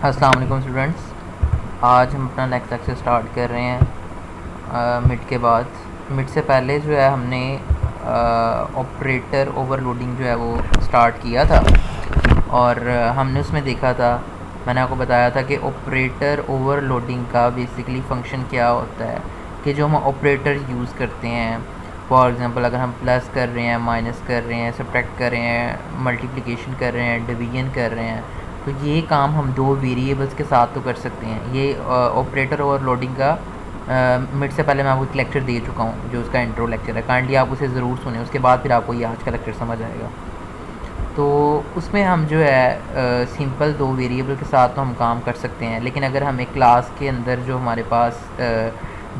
अस्सलाम वालेकुम स्टूडेंट्स। आज हम अपना नेक्स्ट लेक्चर स्टार्ट कर रहे हैं मिड के बाद। मिड से पहले जो है हमने ऑपरेटर ओवरलोडिंग जो है वो स्टार्ट किया था और हमने उसमें देखा था, मैंने आपको बताया था कि ऑपरेटर ओवरलोडिंग का बेसिकली फ़ंक्शन क्या होता है कि जो हम ऑपरेटर यूज़ करते हैं, फॉर एग्ज़ाम्पल अगर हम प्लस कर रहे हैं, माइनस कर रहे हैं, सब्ट्रैक्ट कर रहे हैं, मल्टीप्लिकेशन कर रहे हैं, डिवीजन कर रहे हैं, तो ये काम हम दो वेरिएबल्स के साथ तो कर सकते हैं। ये ऑपरेटर ओवरलोडिंग का मिड से पहले मैं आपको एक लेक्चर दे चुका हूँ जो उसका इंट्रो लेक्चर है। काइंडली आप उसे ज़रूर सुने, उसके बाद फिर आपको ये आज का लेक्चर समझ आएगा। तो उसमें हम जो है सिंपल दो वेरिएबल के साथ तो हम काम कर सकते हैं, लेकिन अगर हम एक क्लास के अंदर जो हमारे पास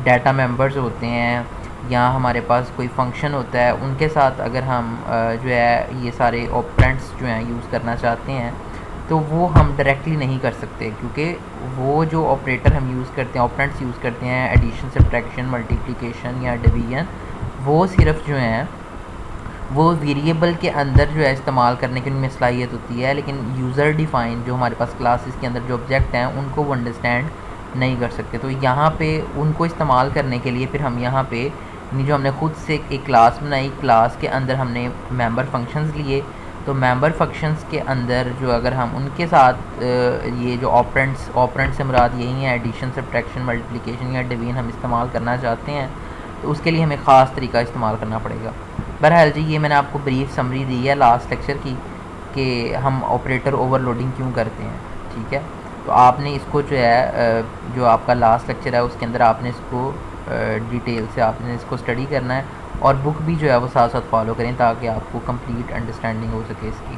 डाटा मेंबर्स होते हैं या हमारे पास कोई फंक्शन होता है, उनके साथ अगर हम जो है ये सारे ऑपरेंट्स जो हैं यूज़ करना चाहते हैं तो वो हम डायरेक्टली नहीं कर सकते, क्योंकि वो जो ऑपरेटर हम यूज़ करते हैं, ऑपरेंट्स यूज़ करते हैं, एडिशन, सब्ट्रैक्शन, मल्टीप्लिकेशन या डिवीजन, वो सिर्फ जो हैं वो वेरिएबल के अंदर जो है इस्तेमाल करने की उनमें सलाहियत होती है, लेकिन यूज़र डिफ़ाइन जो हमारे पास क्लासेस के अंदर जो ऑब्जेक्ट हैं उनको वो अंडरस्टैंड नहीं कर सकते। तो यहाँ पे उनको इस्तेमाल करने के लिए फिर हम यहाँ पे जो हमने ख़ुद से एक क्लास बनाई, क्लास के अंदर हमने मेंबर फंक्शंस लिए। तो मेंबर फंक्शंस के अंदर जो अगर हम उनके साथ ये जो ऑपरेंट्स से मुराद यही है, एडिशन, सब्ट्रैक्शन, मल्टीप्लिकेशन या डिवीजन हम इस्तेमाल करना चाहते हैं, तो उसके लिए हमें ख़ास तरीका इस्तेमाल करना पड़ेगा। बहरहाल जी, ये मैंने आपको ब्रीफ समरी दी है लास्ट लेक्चर की कि हम ऑपरेटर ओवरलोडिंग क्यों करते हैं, ठीक है। तो आपने इसको जो है जो आपका लास्ट लेक्चर है उसके अंदर आपने इसको डिटेल से आपने इसको स्टडी करना है और बुक भी जो है वो साथ साथ फॉलो करें ताकि आपको कंप्लीट अंडरस्टैंडिंग हो सके इसकी।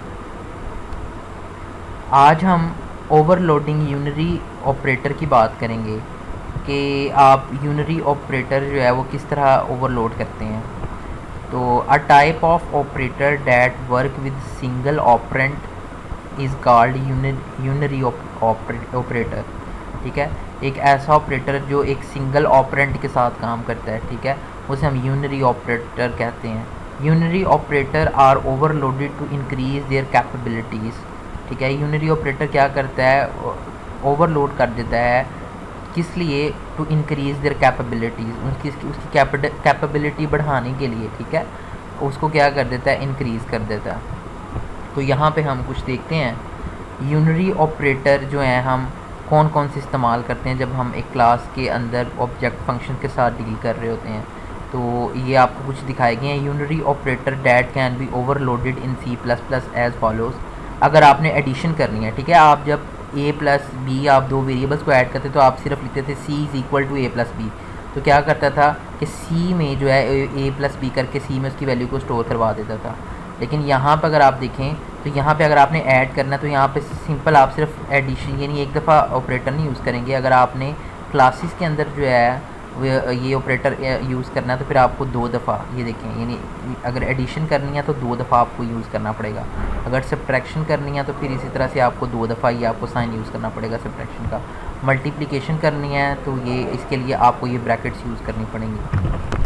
आज हम ओवरलोडिंग यूनरी ऑपरेटर की बात करेंगे कि आप यूनरी ऑपरेटर जो है वो किस तरह ओवरलोड करते हैं। तो a type of operator that work with single operand is called unary operator, ठीक है। एक ऐसा ऑपरेटर जो एक सिंगल ऑपरेंट के साथ काम करता है, ठीक है, उसे हम यूनरी ऑपरेटर कहते हैं। Unary operator are overloaded to increase their capabilities, ठीक है। यूनरी ऑपरेटर क्या करता है, ओवरलोड कर देता है, किस लिए, टू इंक्रीज़ देयर कैपेबिलिटीज़, उसकी कैपेबिलिटी बढ़ाने के लिए, ठीक है, उसको क्या कर देता है, इंक्रीज़ कर देता है। तो यहाँ पे हम कुछ देखते हैं यूनरी ऑपरेटर जो हैं हम कौन कौन से इस्तेमाल करते हैं जब हम एक क्लास के अंदर ऑब्जेक्ट फंक्शन के साथ डील कर रहे होते हैं। तो ये आपको कुछ दिखाए गए हैं। Unary operator that can be overloaded in C++ as follows. अगर आपने एडिशन करनी है, ठीक है, आप जब a प्लस बी आप दो वेरिएबल्स को ऐड करते तो आप सिर्फ लिखते थे C is equal to a plus B. तो क्या करता था कि C में जो है a प्लस बी करके C में उसकी वैल्यू को स्टोर करवा देता था। लेकिन यहाँ पर अगर आप देखें तो यहाँ पे अगर आपने ऐड करना है तो यहाँ पे सिंपल आप सिर्फ एडिशन यानी एक दफ़ा ऑपरेटर नहीं यूज़ करेंगे। अगर आपने क्लासेस के अंदर जो है ये ऑपरेटर यूज़ करना है तो फिर आपको दो दफ़ा, ये देखें, यानी अगर एडिशन करनी है तो दो दफ़ा आपको यूज़ करना पड़ेगा। अगर सब्ट्रैक्शन करनी है तो फिर इसी तरह से आपको दो दफ़ा ये आपको साइन यूज़ करना पड़ेगा सब्ट्रैक्शन का। मल्टीप्लिकेशन करनी है तो ये इसके लिए आपको ये ब्रैकेट्स यूज़ करनी पड़ेंगी।